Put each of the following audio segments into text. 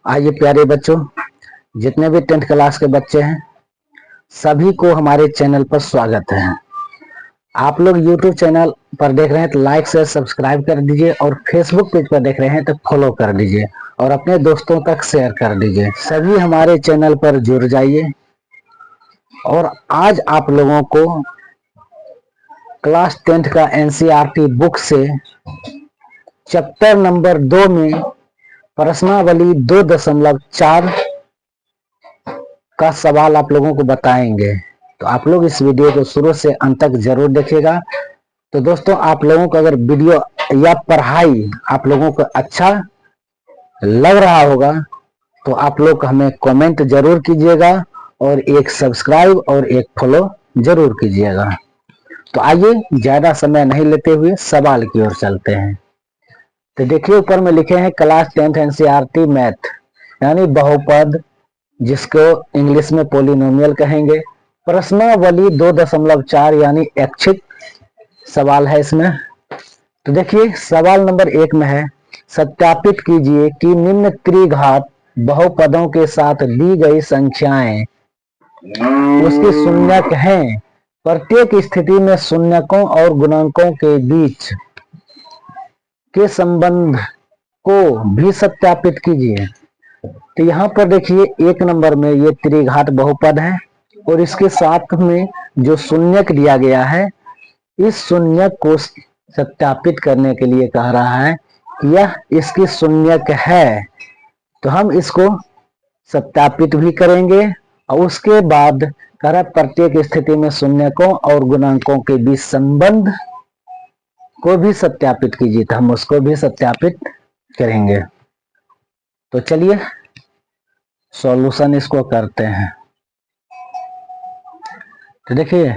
आइए प्यारे बच्चों, जितने भी 10th क्लास के बच्चे हैं सभी को हमारे चैनल पर स्वागत है। आप लोग YouTube चैनल पर देख रहे हैं तो लाइक शेयर सब्सक्राइब कर दीजिए और फेसबुक पेज पर देख रहे हैं तो फॉलो कर दीजिए और अपने दोस्तों तक शेयर कर दीजिए। सभी हमारे चैनल पर जुड़ जाइए। और आज आप लोगों को क्लास 10th का NCERT बुक से चैप्टर नंबर 2 में प्रश्नावली 2.4 का सवाल आप लोगों को बताएंगे। तो आप लोग इस वीडियो को शुरू से अंत तक जरूर देखिएगा। तो दोस्तों, आप लोगों को अगर वीडियो या पढ़ाई आप लोगों को अच्छा लग रहा होगा तो आप लोग हमें कमेंट जरूर कीजिएगा और एक सब्सक्राइब और एक फॉलो जरूर कीजिएगा। तो आइए ज्यादा समय नहीं लेते हुए सवाल की ओर चलते हैं। तो देखिए, ऊपर में लिखे हैं क्लास 10th NCERT मैथ यानी बहुपद, जिसको इंग्लिश में पोलिनोमियल कहेंगे। प्रश्नावली 2.4 यानी ऐच्छिक सवाल है इसमें। तो देखिए, सवाल नंबर 1 में है, सत्यापित कीजिए कि निम्न त्रिघात बहुपदों के साथ दी गई संख्याएं उसकी शून्यक हैं। प्रत्येक स्थिति में शून्यकों और गुणकों के बीच के संबंध को भी सत्यापित कीजिए। तो यहाँ पर देखिए, 1 नंबर में ये त्रिघात बहुपद है और इसके साथ में जो शून्यक दिया गया है, इस शून्यक को सत्यापित करने के लिए कह रहा है कि यह इसकी शून्यक है। तो हम इसको सत्यापित भी करेंगे और उसके बाद कह रहा प्रत्येक स्थिति में शून्यकों और गुणांकों के बीच संबंध को भी सत्यापित कीजिए। तो हम उसको भी सत्यापित करेंगे। तो चलिए सॉल्यूशन इसको करते हैं। तो देखिए,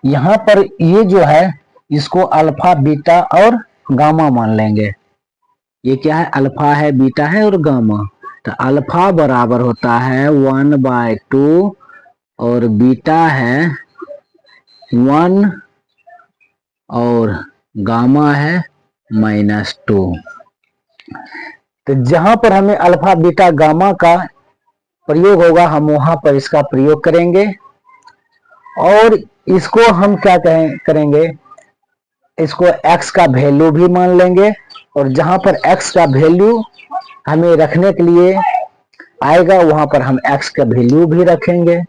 यहाँ पर ये जो है इसको अल्फा बीटा और गामा मान लेंगे। ये क्या है? अल्फा है, बीटा है और गामा। तो अल्फा बराबर होता है 1/2 और बीटा है 1 और गामा है -2। तो जहां पर हमें अल्फा बीटा गामा का प्रयोग होगा हम वहां पर इसका प्रयोग करेंगे और इसको हम क्या करेंगे, इसको x का वैल्यू भी मान लेंगे और जहां पर x का वैल्यू हमें रखने के लिए आएगा वहां पर हम x का वैल्यू भी रखेंगे।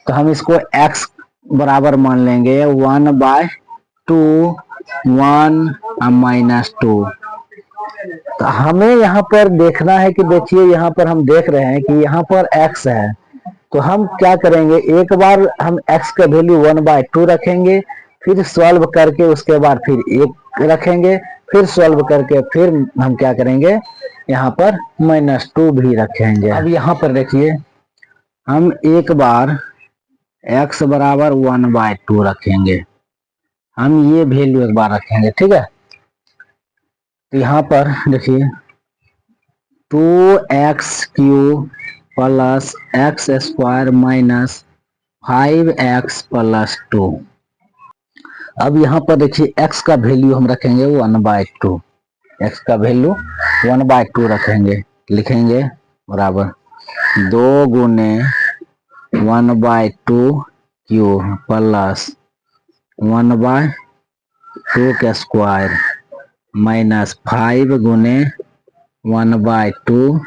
तो हम इसको x बराबर मान लेंगे 1/2 1 -2। तो हमें यहाँ पर देखना है कि देखिए, यहाँ पर हम देख रहे हैं कि यहाँ पर x है। तो हम क्या करेंगे, एक बार हम x का वैल्यू 1/2 रखेंगे, फिर सॉल्व करके उसके बाद फिर 1 रखेंगे, फिर सॉल्व करके फिर हम क्या करेंगे, यहाँ पर -2 भी रखेंगे। अब यहाँ पर देखिए, हम एक बार x बराबर 1/2 रखेंगे, हम ये वैल्यू एक बार रखेंगे, ठीक है। तो यहाँ पर देखिए 2x³ plus x² minus 5x + 2। अब यहाँ पर देखिए x का वैल्यू हम रखेंगे 1/2, x का वैल्यू 1/2 रखेंगे, लिखेंगे बराबर 2 गुने 1/2³ प्लस 1/2 का स्क्वायर माइनस 5 गुने 1/2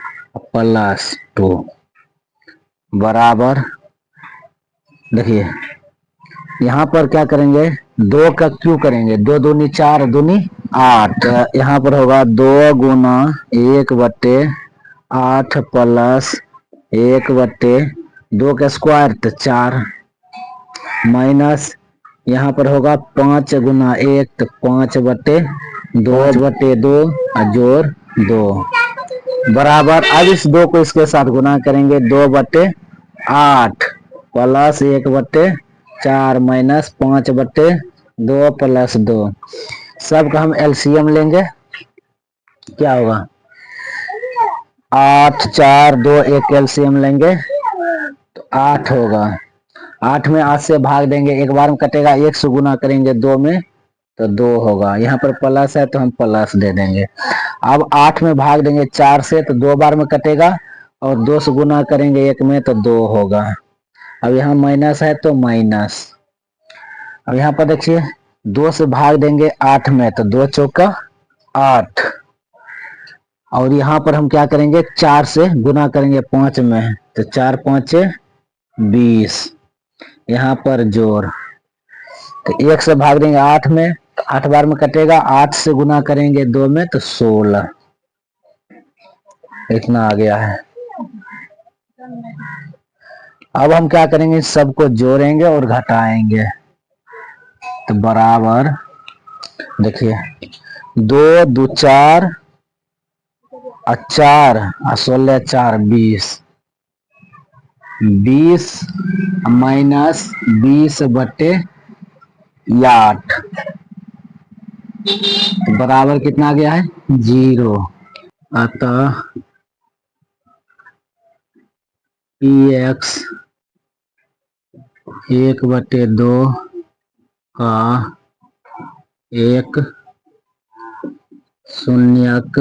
+ 2 बराबर, देखिए यहाँ पर क्या करेंगे, 2 का क्यूब करेंगे, 2 दूनी 4 दूनी 8। यहाँ पर होगा 2 गुना 1/8 प्लस 1/2 का स्क्वायर तो 4 माइनस यहाँ पर होगा 5 गुना 1 तो 5/2 जोड़ 2 बराबर। अब इस 2 को इसके साथ गुना करेंगे, 2/8 प्लस 1/4 माइनस 5/2 प्लस 2। सबका हम एलसीएम लेंगे, क्या होगा 8 4 2 1 एलसीएम लेंगे तो 8 होगा। 8 में 8 से भाग देंगे, एक बार में कटेगा, 1 से गुना करेंगे 2 में तो 2 होगा। यहाँ पर प्लस है तो हम प्लस दे देंगे। अब 8 में भाग देंगे 4 से तो 2 बार में कटेगा, और 2 से गुना करेंगे 1 में तो 2 होगा। अब यहाँ माइनस है तो माइनस। अब यहाँ पर देखिए 2 से भाग देंगे 8 में तो 2 चौका 8, और यहाँ पर हम क्या करेंगे 4 से गुना करेंगे 5 में तो 4 5 20। यहाँ पर जोड़, तो 1 से भाग देंगे 8 में तो 8 बार में कटेगा, 8 से गुना करेंगे 2 में तो 16। इतना आ गया है। अब हम क्या करेंगे सबको जोड़ेंगे और घटाएंगे, तो बराबर देखिए 2 2 4 और 4 और 16 4 20, 20 माइनस 20 बटे 8, तो बराबर कितना आ गया है 0। अतः px 1/2 का एक शून्यक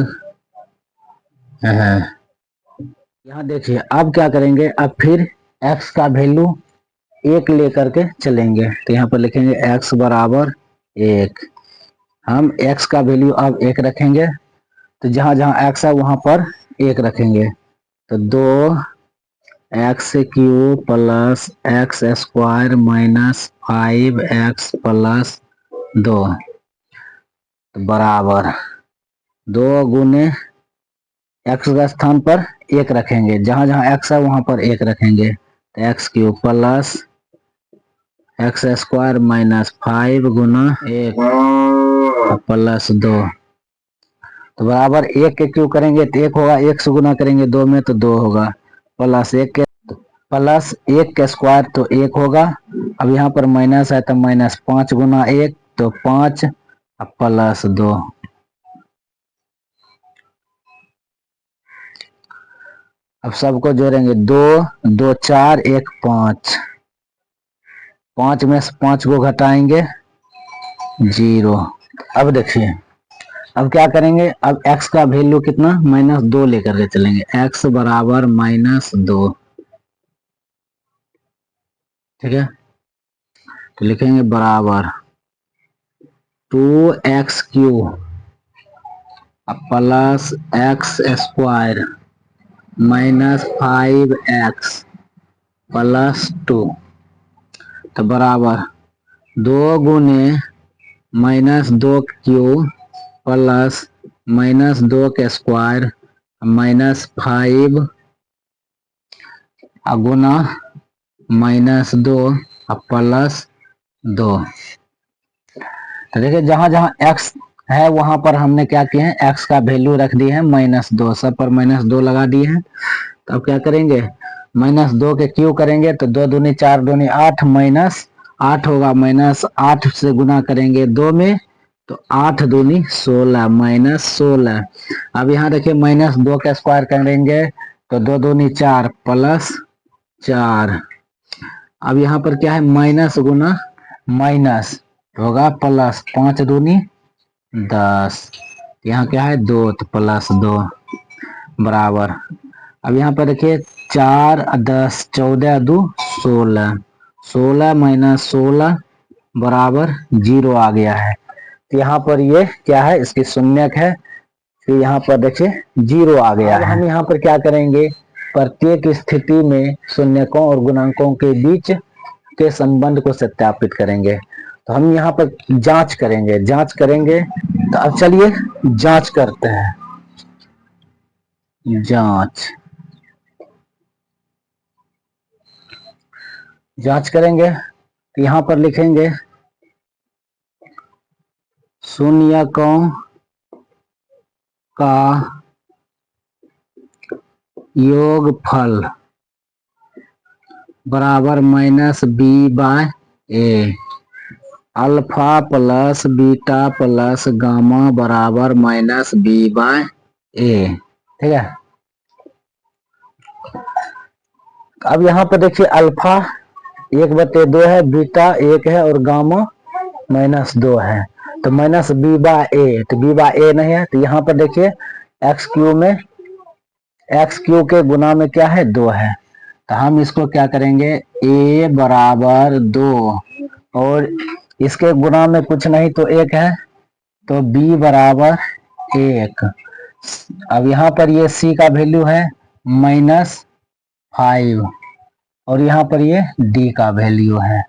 है। यहाँ देखिए अब क्या करेंगे, अब फिर x का वैल्यू 1 लेकर के चलेंगे, तो यहाँ पर लिखेंगे x बराबर 1। हम x का वैल्यू अब 1 रखेंगे, तो जहां जहां x है वहां पर 1 रखेंगे, तो 2x³ plus x square minus 5x plus 2, तो बराबर 2 गुने x का स्थान पर 1 रखेंगे, जहां जहां x है वहां पर 1 रखेंगे, तो x³ plus x square minus 5 गुना 1 प्लस 2, तो बराबर 1 के क्यूब करेंगे तो 1 होगा, 1 से गुना करेंगे 2 में तो 2 होगा, प्लस 1 के प्लस 1 के स्क्वायर तो 1 होगा। अब यहाँ पर माइनस है तो माइनस 5 गुना 1 तो 5 प्लस 2। अब सबको जोड़ेंगे 2 2 4 1 5, 5 में से 5 को घटाएंगे 0। अब देखिए अब क्या करेंगे, अब x का वैल्यू कितना -2 लेकर के चलेंगे, x बराबर -2, ठीक है। तो लिखेंगे बराबर 2x³ plus x square minus 5x plus 2, तो बराबर 2 गुने -2³ प्लस -2 के स्क्वायर माइनस 5 गुना -2 प्लस 2। तो देखिए जहां जहां x है वहां पर हमने क्या किए हैं, x का वैल्यू रख दिए हैं -2, सब पर -2 लगा दिए हैं। तो अब क्या करेंगे, -2 के क्यू करेंगे तो 2 दूनी 4 दूनी 8 माइनस 8 होगा, -8 से गुना करेंगे 2 में तो 8 दूनी 16 -16। अब यहाँ देखिए -2 का स्क्वायर करेंगे तो 2 दूनी 4 प्लस 4। अब यहाँ पर क्या है माइनस गुना माइनस होगा प्लस, 5 दूनी 10, यहाँ क्या है 2 तो प्लस 2 बराबर। अब यहाँ पर देखिए 4 10 14 2 16, 16 माइनस 16 बराबर 0 आ गया है। तो यहाँ पर ये क्या है, इसकी शून्यक है। फिर यहाँ पर देखिए 0 आ गया है। हम यहाँ पर क्या करेंगे, प्रत्येक स्थिति में शून्यकों और गुणांकों के बीच के संबंध को सत्यापित करेंगे। तो हम यहाँ पर जांच करेंगे। तो अब चलिए जांच करते हैं। जांच करेंगे तो यहाँ पर लिखेंगे शून्यकों का योगफल बराबर -b/a, alpha plus beta plus gamma बराबर -b/a, ठीक है। अब यहाँ पर देखिए अल्फा 1/2 है, बीटा 1 है और गामा -2 है। तो माइनस बी बाय ए, तो बी बाय ए नहीं है, तो यहाँ पर देखिए एक्स क्यू में एक्स क्यू के गुना में क्या है 2 है, तो हम इसको क्या करेंगे a बराबर 2 और इसके गुना में कुछ नहीं तो 1 है, तो b बराबर 1। अब यहाँ पर ये c का वैल्यू है -5 और यहाँ पर ये d का वैल्यू है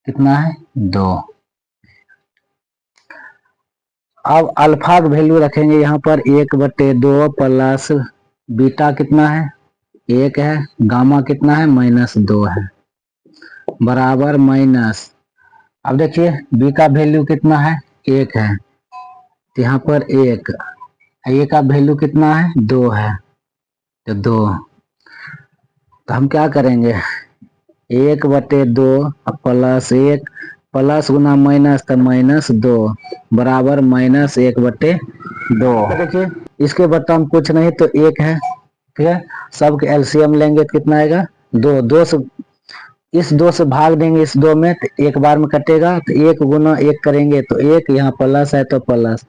कितना है 2। अब अल्फा का वैल्यू रखेंगे यहाँ पर 1/2 प्लस बीटा कितना है 1 है, गामा कितना है -2 है, बराबर माइनस। अब देखिए बी का वैल्यू कितना है 1 है, तो यहाँ पर 1, ए का वैल्यू कितना है 2 है, तो 2। तो हम क्या करेंगे 1/2 प्लस 1 प्लस गुना माइनस, तो -2 बराबर -1/2। देखिए इसके बटन कुछ नहीं तो 1 है, ठीक है, सबके एलसीएम लेंगे तो कितना आएगा 2, 2 से इस 2 से भाग देंगे इस 2 में, तो एक बार में कटेगा, तो 1 गुना 1 करेंगे तो 1, यहाँ प्लस है तो प्लस,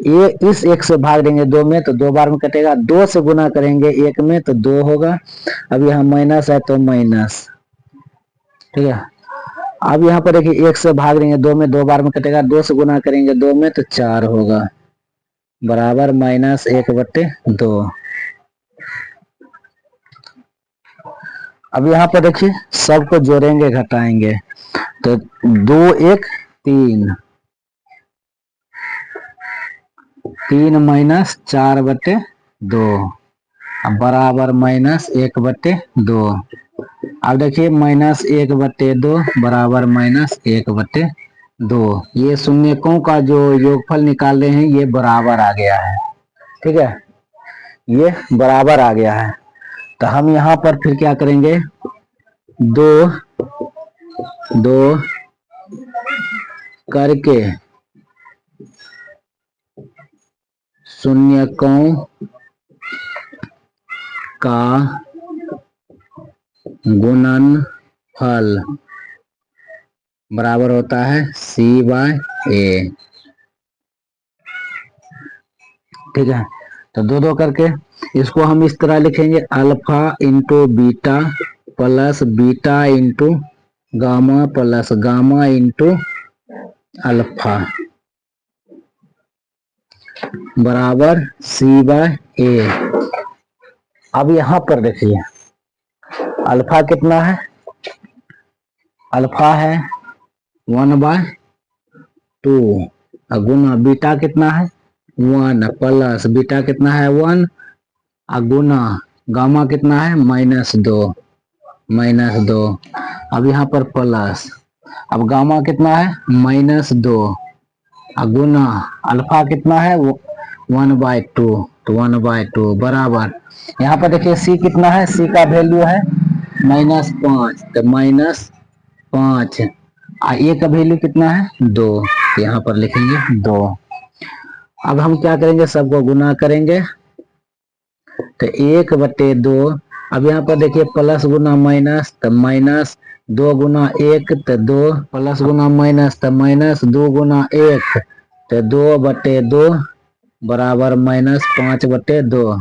ये इस 1 से भाग देंगे 2 में तो 2 बार में कटेगा, 2 से गुना करेंगे 1 में तो 2 होगा, अब यहाँ माइनस है तो माइनस, ठीक है। अब यहाँ पर देखिए 1 से भाग देंगे 2 में, 2 बार में कटेगा, 2 से गुना करेंगे 2 में तो 4 होगा, बराबर -1/2। अब यहाँ पर देखिए सबको जोड़ेंगे घटाएंगे, तो 2 1 3, 3 - 4/2 बराबर -1/2। अब देखिए -1/2 बराबर -1/2, ये शून्यकों का जो योगफल निकाल रहे हैं ये बराबर आ गया है, ठीक है, ये बराबर आ गया है। तो हम यहाँ पर फिर क्या करेंगे 2 2 करके शून्यकों का गुणनफल बराबर होता है C/A, ठीक है। तो 2 2 करके इसको हम इस तरह लिखेंगे alpha into beta plus beta into gamma plus gamma into alpha बराबर C/A। अब यहाँ पर देखिए अल्फा कितना है, अल्फा है 1/2 गुना बीटा कितना है 1 प्लस बीटा कितना है 1 गुना गामा कितना है -2। अब यहाँ पर प्लस, अब गामा कितना है -2 गुना अल्फा कितना है 1/2, तो 1/2 बराबर, यहाँ पर देखिए सी कितना है, सी का वैल्यू है -5, तो -5 ए का वैल्यू कितना है 2, तो यहाँ पर लिखेंगे 2। अब हम क्या करेंगे सबको गुना करेंगे, तो 1/2, अब यहाँ पर देखिए प्लस गुना माइनस, तो -2 गुना 1 तो 2 प्लस गुना माइनस, तो -2 गुना 1 तो 2/2 बराबर -5/2।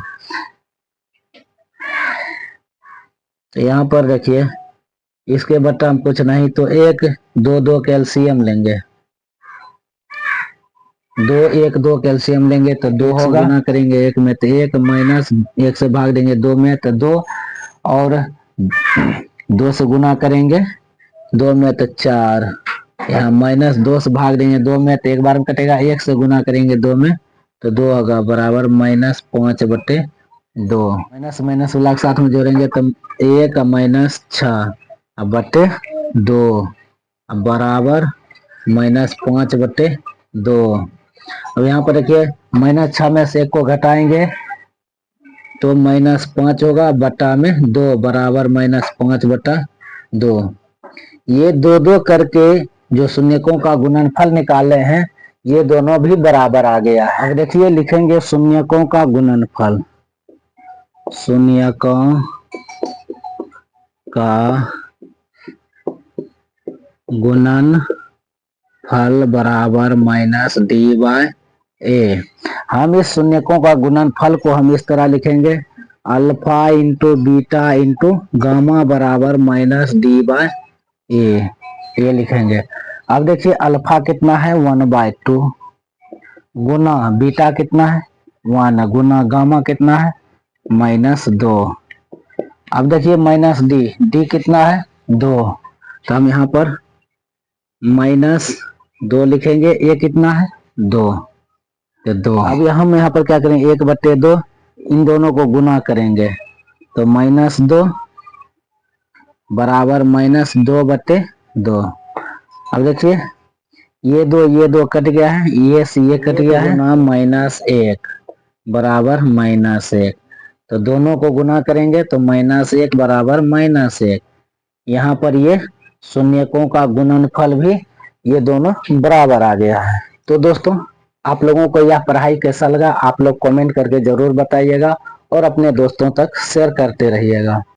तो यहाँ पर देखिए इसके बट्टा हम कुछ नहीं तो 1 2 2 कैल्शियम लेंगे, 2 1 2 कैल्शियम लेंगे तो 2 होगा, गुना करेंगे 1 में तो 1 माइनस 1 से भाग देंगे 2 में तो 2 और 2 से गुना करेंगे 2 में तो 4, यहाँ -2 से भाग देंगे 2 में तो एक बार में कटेगा, 1 से गुना करेंगे 2 में तो 2 होगा, बराबर -5/2। माइनस माइनस वाला के साथ में जोड़ेंगे तो 1-6/2 बराबर -5/2। अब यहाँ पर देखिए -6 में से 1 को घटाएंगे तो -5 होगा, बटा में 2 बराबर -5/2। ये 2 2 करके जो शून्यकों का गुणनफल निकाले हैं ये दोनों भी बराबर आ गया है। अब देखिए लिखेंगे शून्यकों का गुणनफल, शून्यकों का गुणनफल फल बराबर माइनस डी बाय ए। हम इस शून्यकों का गुणनफल को हम इस तरह लिखेंगे, alpha into beta into gamma बराबर माइनस डी बाय ए, ये लिखेंगे। अब देखिए अल्फा कितना है 1/2 गुना बीटा कितना है 1 गुना गामा कितना है -2। अब देखिए माइनस डी, डी कितना है 2, तो हम यहाँ पर -2 लिखेंगे। ये कितना है 2, तो 2। अब हम यहाँ पर क्या करेंगे 1/2 इन दोनों को गुना करेंगे, तो -2 बराबर -2/2। अब देखिए ये दो कट गया है, ये से ये कट गया है ना, -1 बराबर -1, तो दोनों को गुना करेंगे तो -1 बराबर -1। यहाँ पर ये शून्यकों का गुणनफल भी ये दोनों बराबर आ गया है। तो दोस्तों आप लोगों को यह पढ़ाई कैसा लगा आप लोग कमेंट करके जरूर बताइएगा और अपने दोस्तों तक शेयर करते रहिएगा।